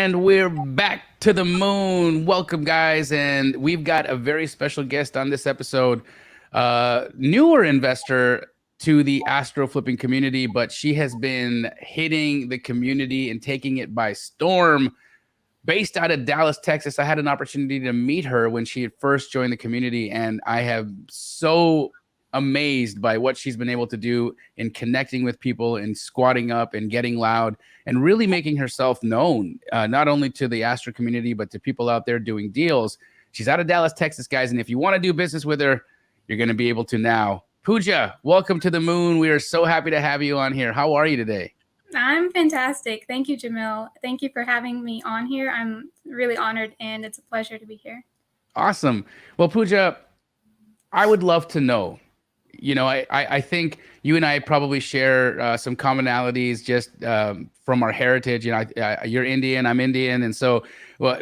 And we're back to the moon. Welcome, guys. And we've got a very special guest on this episode. Newer investor to the Astroflipping community, but she has been hitting the community and taking it by storm. Based out of Dallas, Texas, I had an opportunity to meet her when she had first joined the community, and I have so amazed by what she's been able to do in connecting with people and squatting up and getting loud and really making herself known, not only to the Astro community, but to people out there doing deals. She's out of Dallas, Texas, guys. And if you want to do business with her, you're going to be able to now. Puja, welcome to the moon. We are so happy to have you on here. How are you today? I'm fantastic. Thank you, Jamil. Thank you for having me on here. I'm really honored, and it's a pleasure to be here. Awesome. Well, Puja, I would love to know. I think you and I probably share some commonalities just from our heritage. You're Indian, I'm Indian. And so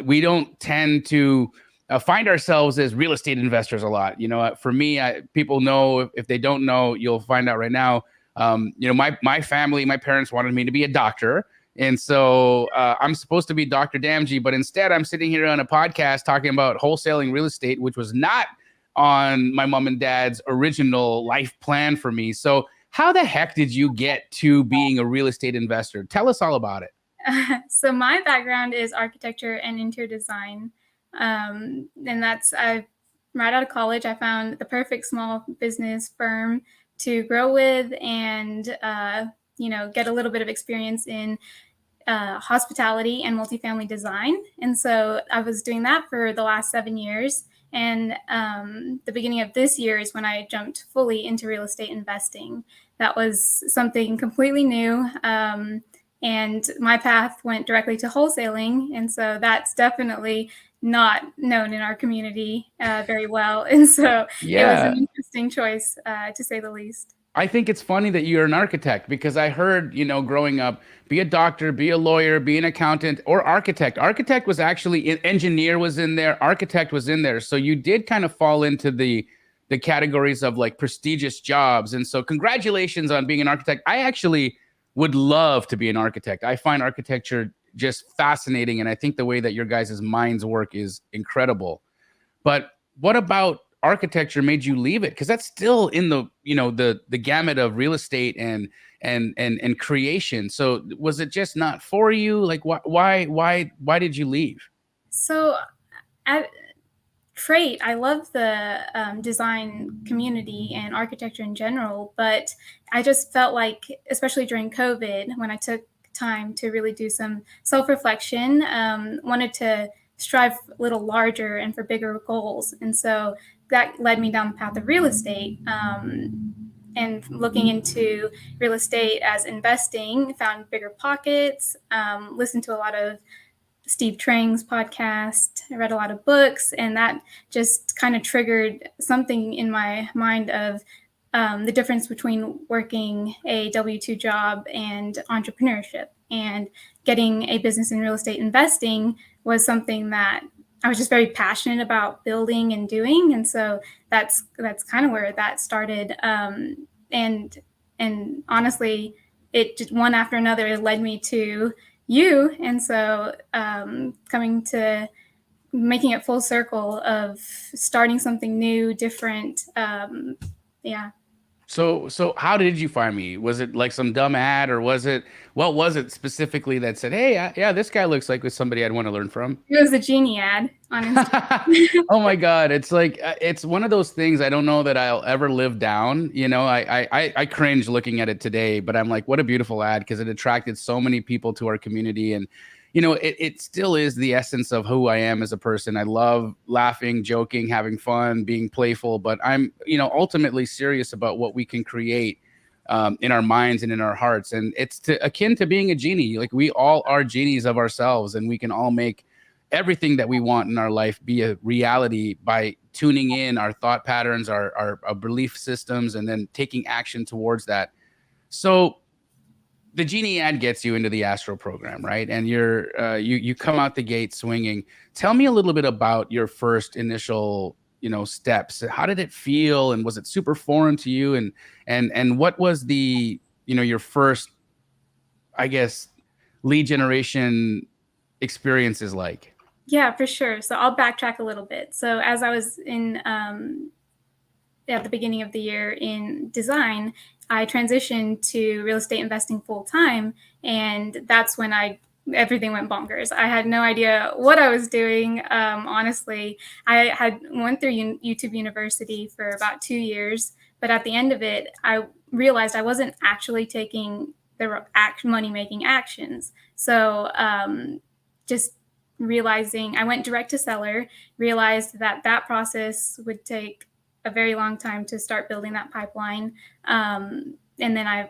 we don't tend to find ourselves as real estate investors a lot. For me, people know, if they don't know, you'll find out right now. My family, my parents wanted me to be a doctor. And so I'm supposed to be Dr. Damji, but instead I'm sitting here on a podcast talking about wholesaling real estate, which was not on my mom and dad's original life plan for me. So how the heck did you get to being a real estate investor? Tell us all about it. So my background is architecture and interior design. And right out of college, I found the perfect small business firm to grow with and, get a little bit of experience in hospitality and multifamily design. And so I was doing that for the last 7 years. And the beginning of this year is when I jumped fully into real estate investing. That was something completely new. And my path went directly to wholesaling. And so that's definitely not known in our community very well. And so It was an interesting choice, to say the least. I think it's funny that you're an architect, because I heard, growing up, be a doctor, be a lawyer, be an accountant, or architect. Architect was actually, engineer was in there, architect was in there. So you did kind of fall into the categories of like prestigious jobs. And so congratulations on being an architect. I actually would love to be an architect. I find architecture just fascinating. And I think the way that your guys' minds work is incredible. But what about architecture made you leave it? Because that's still in the gamut of real estate and creation. So was it just not for you? Like why did you leave? So at Freight, I love the design community and architecture in general, but I just felt like, especially during COVID, when I took time to really do some self-reflection, wanted to strive a little larger and for bigger goals. And so that led me down the path of real estate, and looking into real estate as investing, found bigger pockets, listened to a lot of Steve Trang's podcast. I read a lot of books, and that just kind of triggered something in my mind of the difference between working a W-2 job and entrepreneurship. And getting a business in real estate investing was something that I was just very passionate about building and doing. And so that's kind of where that started. And honestly, it just one after another led me to you. And so coming to making it full circle of starting something new, different. Yeah. So how did you find me? Was it like some dumb ad, or what was it specifically that said, hey, yeah, this guy looks like somebody I'd want to learn from? It was a genie ad on Instagram. Oh my God. It's like, it's one of those things I don't know that I'll ever live down. I cringe looking at it today, but I'm like, what a beautiful ad, because it attracted so many people to our community. And, it still is the essence of who I am as a person. I love laughing, joking, having fun, being playful, but I'm, ultimately serious about what we can create in our minds and in our hearts. And it's akin to being a genie. Like, we all are genies of ourselves, and we can all make everything that we want in our life be a reality by tuning in our thought patterns, our belief systems, and then taking action towards that. So the genie ad gets you into the Astro program, right? And you come out the gate swinging. Tell me a little bit about your first initial, steps. How did it feel, and was it super foreign to you? And what was your first, I guess, lead generation experience is like. Yeah, for sure. So I'll backtrack a little bit. So as I was in at the beginning of the year in design, I transitioned to real estate investing full time, and that's when everything went bonkers. I had no idea what I was doing. Honestly, I had went through YouTube University for about 2 years, but at the end of it, I realized I wasn't actually taking the money making actions. So just realizing I went direct to seller, realized that process would take a very long time to start building that pipeline. And then I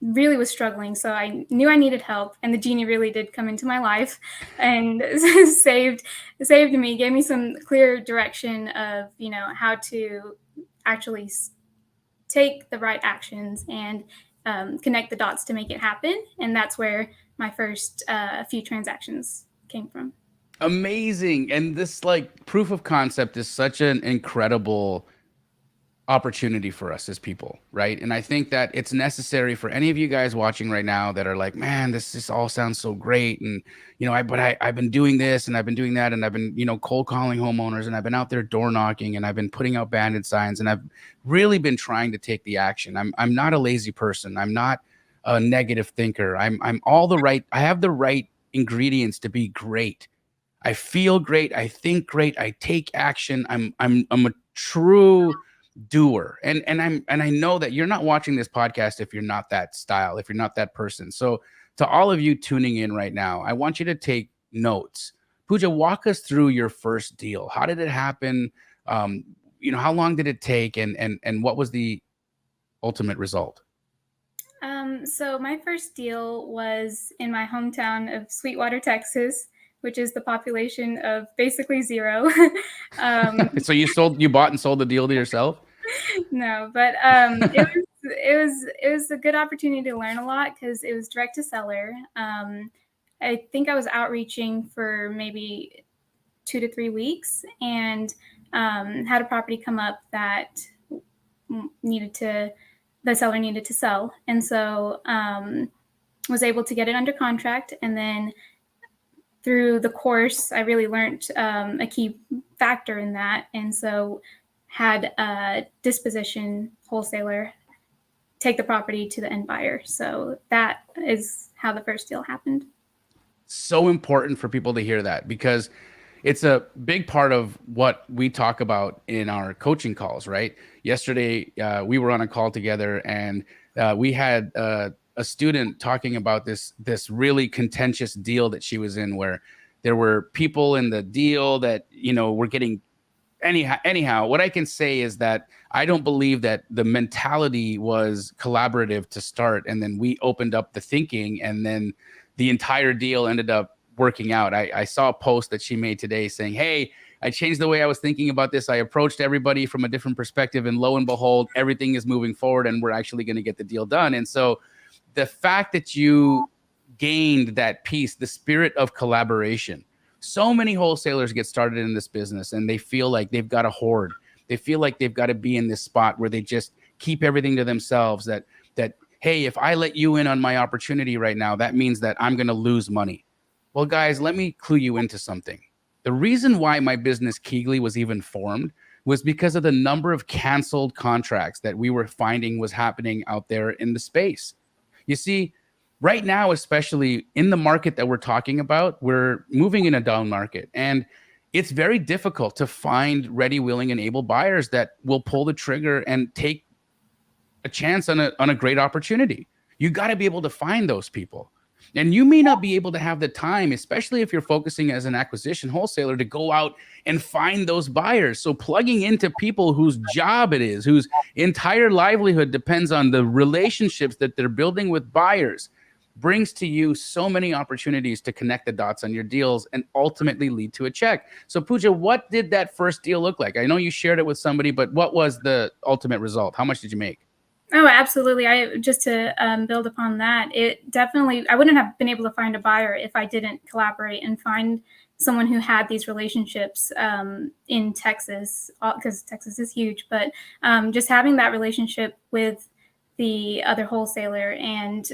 really was struggling. So I knew I needed help, and the genie really did come into my life and saved me, gave me some clear direction of, how to actually take the right actions and connect the dots to make it happen. And that's where my first few transactions came from. Amazing. And this like proof of concept is such an incredible opportunity for us as people, right? And I think that it's necessary for any of you guys watching right now that are like, man, this just all sounds so great. And, I've been doing this and I've been doing that. And I've been, cold calling homeowners, and I've been out there door knocking, and I've been putting out bandit signs, and I've really been trying to take the action. I'm not a lazy person. I'm not a negative thinker. I have the right ingredients to be great. I feel great. I think great. I take action. I'm a true doer. And I know that you're not watching this podcast if you're not that style, if you're not that person. So to all of you tuning in right now, I want you to take notes. Puja, walk us through your first deal. How did it happen? How long did it take, and what was the ultimate result? So my first deal was in my hometown of Sweetwater, Texas, which is the population of basically zero. So you bought and sold the deal to yourself? No, but it was a good opportunity to learn a lot because it was direct to seller. I think I was outreaching for maybe 2 to 3 weeks, and had a property come up that the seller needed to sell, and so was able to get it under contract. And then through the course, I really learned a key factor in that, and so had a disposition wholesaler take the property to the end buyer. So that is how the first deal happened. So important for people to hear that, because it's a big part of what we talk about in our coaching calls, right? Yesterday, we were on a call together, and we had a student talking about this really contentious deal that she was in, where there were people in the deal that were getting anyhow. What I can say is that I don't believe that the mentality was collaborative to start, and then we opened up the thinking, and then the entire deal ended up working out. I saw a post that she made today saying, hey, I changed the way I was thinking about this. I approached everybody from a different perspective, and lo and behold, everything is moving forward, and we're actually going to get the deal done. And so the fact that you gained that piece, the spirit of collaboration. So many wholesalers get started in this business, and they feel like they've got to hoard. They feel like they've got to be in this spot where they just keep everything to themselves. That hey, if I let you in on my opportunity right now, that means that I'm going to lose money. Well, guys, let me clue you into something. The reason why my business Keegley was even formed was because of the number of canceled contracts that we were finding was happening out there in the space. You see, right now, especially in the market that we're talking about, we're moving in a down market, and it's very difficult to find ready, willing, and able buyers that will pull the trigger and take a chance on a great opportunity. You got to be able to find those people. And you may not be able to have the time, especially if you're focusing as an acquisition wholesaler, to go out and find those buyers. So plugging into people whose job it is, whose entire livelihood depends on the relationships that they're building with buyers, brings to you so many opportunities to connect the dots on your deals and ultimately lead to a check. So Puja, what did that first deal look like? I know you shared it with somebody, but what was the ultimate result? How much did you make? Oh, absolutely. Just to build upon that, it definitely, I wouldn't have been able to find a buyer if I didn't collaborate and find someone who had these relationships in Texas, because Texas is huge. But just having that relationship with the other wholesaler and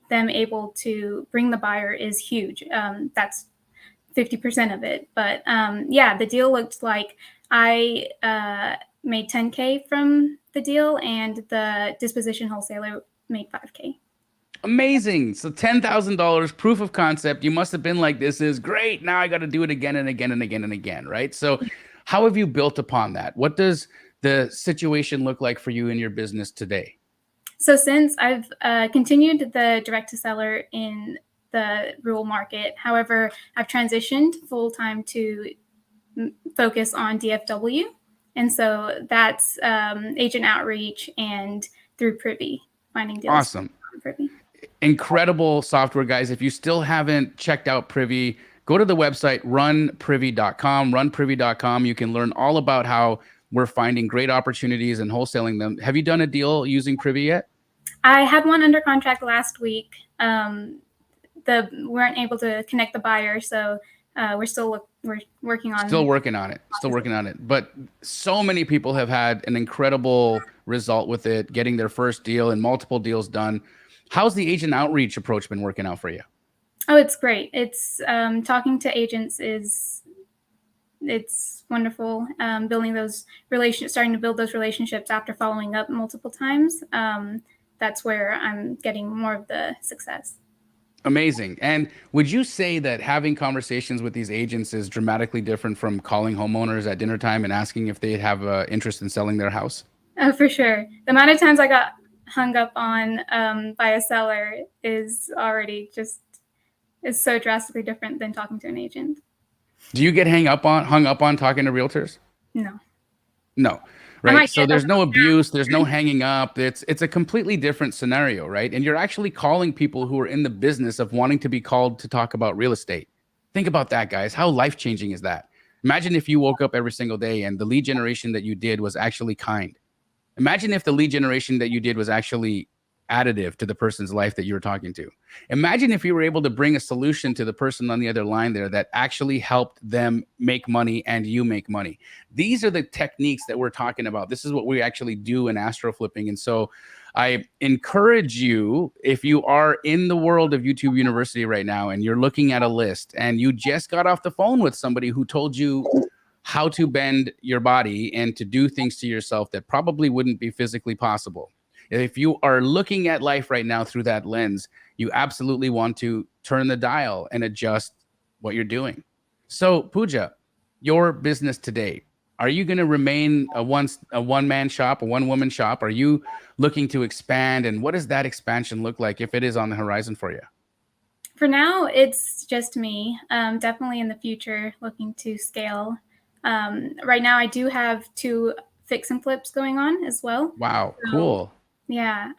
them able to bring the buyer is huge. That's 50% of it. But yeah, the deal looked like I made 10K from the deal, and the disposition wholesaler made 5K. Amazing. So $10,000 proof of concept. You must have been like, this is great. Now I got to do it again and again and again and again, right? So how have you built upon that? What does the situation look like for you in your business today? So since I've continued the direct to seller in the rural market, however, I've transitioned full time to focus on DFW. And so that's agent outreach and through Privy, finding deals Awesome. on Privy. Incredible software, guys. If you still haven't checked out Privy, go to the website runprivy.com. Runprivy.com. You can learn all about how we're finding great opportunities and wholesaling them. Have you done a deal using Privy yet? I had one under contract last week. We weren't able to connect the buyer, so we're working on Still working on it. Still working on it. But so many people have had an incredible result with it, getting their first deal and multiple deals done. How's the agent outreach approach been working out for you? Oh, it's great. It's talking to agents it's wonderful. Building those starting to build those relationships after following up multiple times. That's where I'm getting more of the success. Amazing. And would you say that having conversations with these agents is dramatically different from calling homeowners at dinner time and asking if they have interest in selling their house? Oh, for sure. The amount of times I got hung up on by a seller is already is so drastically different than talking to an agent. Do you get hung up on talking to realtors? No. No. Right. So there's no abuse, there's no hanging up. It's a completely different scenario, right? And you're actually calling people who are in the business of wanting to be called to talk about real estate. Think about that, guys. How life-changing is that? Imagine if you woke up every single day and the lead generation that you did was actually kind. Imagine if the lead generation that you did was actually additive to the person's life that you were talking to. Imagine if you were able to bring a solution to the person on the other line there that actually helped them make money and you make money. These are the techniques that we're talking about. This is what we actually do in Astroflipping. And so I encourage you, if you are in the world of YouTube University right now and you're looking at a list and you just got off the phone with somebody who told you how to bend your body and to do things to yourself that probably wouldn't be physically possible. If you are looking at life right now through that lens, you absolutely want to turn the dial and adjust what you're doing. So, Puja, your business today, are you going to remain a one-man shop, a one-woman shop? Are you looking to expand? And what does that expansion look like if it is on the horizon for you? For now, it's just me. Definitely in the future, looking to scale. Right now, I do have 2 fix and flips going on as well. Wow, cool. Yeah.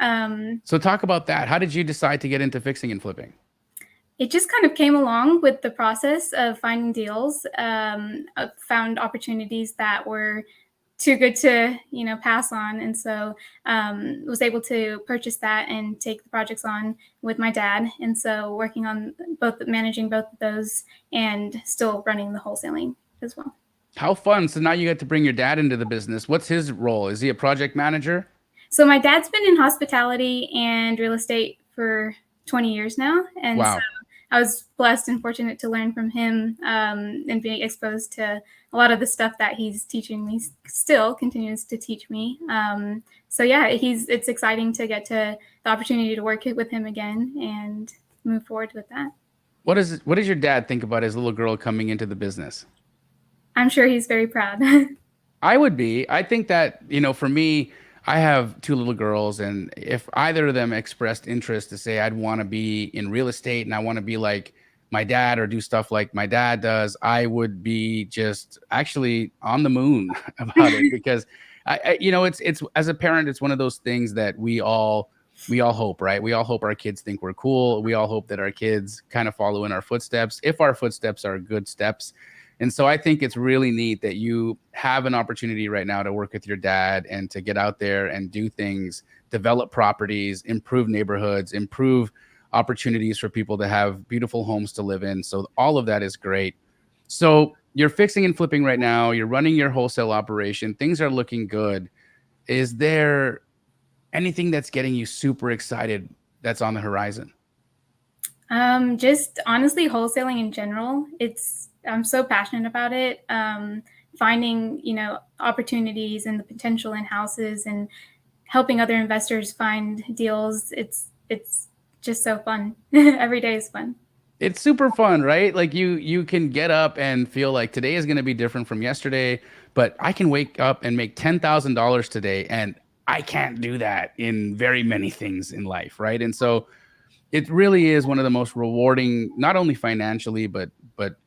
So talk about that. How did you decide to get into fixing and flipping? It just kind of came along with the process of finding deals. I found opportunities that were too good to pass on, and so was able to purchase that and take the projects on with my dad. And so working on managing both of those and still running the wholesaling as well. How fun. So now you get to bring your dad into the business. What's his role? Is he a project manager? So my dad's been in hospitality and real estate for 20 years now. And wow. So I was blessed and fortunate to learn from him and being exposed to a lot of the stuff that he's teaching me, still continues to teach me. So yeah, it's exciting to get to the opportunity to work with him again and move forward with that. What does your dad think about his little girl coming into the business? I'm sure he's very proud. I would be. I think that, for me, I have 2 little girls, and if either of them expressed interest to say I'd want to be in real estate and I want to be like my dad or do stuff like my dad does, I would be just actually on the moon about it because it's as a parent, it's one of those things that we all hope, right? We all hope our kids think we're cool. We all hope that our kids kind of follow in our footsteps, if our footsteps are good steps. And so I think it's really neat that you have an opportunity right now to work with your dad and to get out there and do things, develop properties, improve neighborhoods, improve opportunities for people to have beautiful homes to live in. So all of that is great. So you're fixing and flipping right now. You're running your wholesale operation. Things are looking good. Is there anything that's getting you super excited that's on the horizon? Just honestly, wholesaling in general. I'm so passionate about it. Finding, opportunities and the potential in houses and helping other investors find deals. It's just so fun. Every day is fun. It's super fun, right? Like you can get up and feel like today is going to be different from yesterday, but I can wake up and make $10,000 today, and I can't do that in very many things in life, right? And so it really is one of the most rewarding, not only financially, but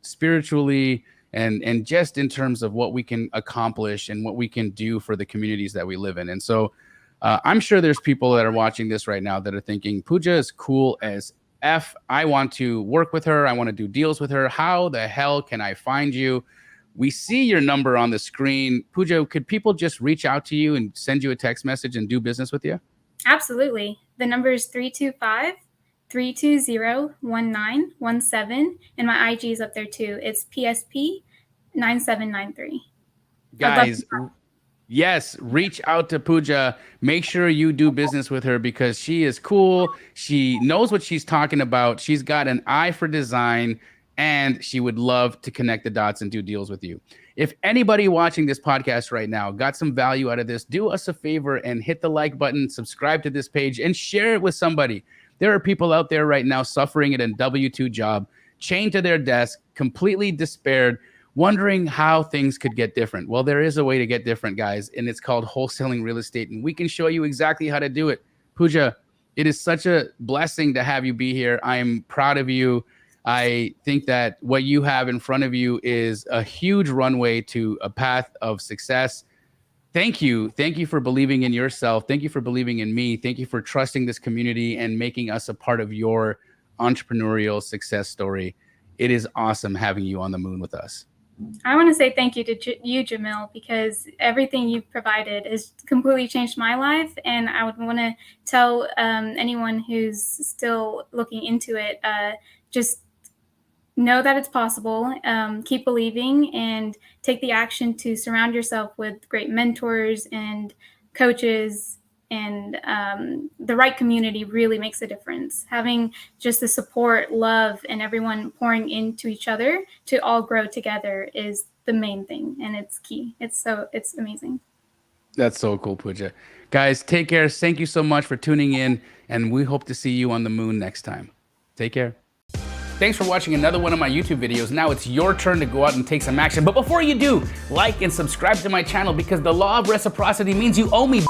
spiritually, and just in terms of what we can accomplish and what we can do for the communities that we live in. And so I'm sure there's people that are watching this right now that are thinking, Puja is cool as F. I want to work with her. I want to do deals with her. How the hell can I find you? We see your number on the screen. Puja, could people just reach out to you and send you a text message and do business with you? Absolutely. The number is 325-320-1917, and my IG is up there too. It's PSP 9793. I'd love Guys, to. yes, reach out to Puja. Make sure you do business with her because she is cool. She knows what she's talking about. She's got an eye for design, and she would love to connect the dots and do deals with you. If anybody watching this podcast right now got some value out of this, do us a favor and hit the like button, subscribe to this page, and share it with somebody. There are people out there right now suffering at a W-2 job, chained to their desk, completely despaired, wondering how things could get different. Well, there is a way to get different, guys, and it's called wholesaling real estate, and we can show you exactly how to do it. Puja, it is such a blessing to have you be here. I'm proud of you. I think that what you have in front of you is a huge runway to a path of success. Thank you. Thank you for believing in yourself. Thank you for believing in me. Thank you for trusting this community and making us a part of your entrepreneurial success story. It is awesome having you on the moon with us. I want to say thank you to you, Jamil, because everything you've provided has completely changed my life. And I would want to tell anyone who's still looking into it, just know that it's possible. Keep believing and take the action to surround yourself with great mentors and coaches, and the right community really makes a difference. Having just the support, love, and everyone pouring into each other to all grow together is the main thing, and it's key. It's amazing. That's so cool, Puja. Guys, take care. Thank you so much for tuning in, and we hope to see you on the moon next time. Take care. Thanks for watching another one of my YouTube videos. Now it's your turn to go out and take some action. But before you do, like and subscribe to my channel because the law of reciprocity means you owe me.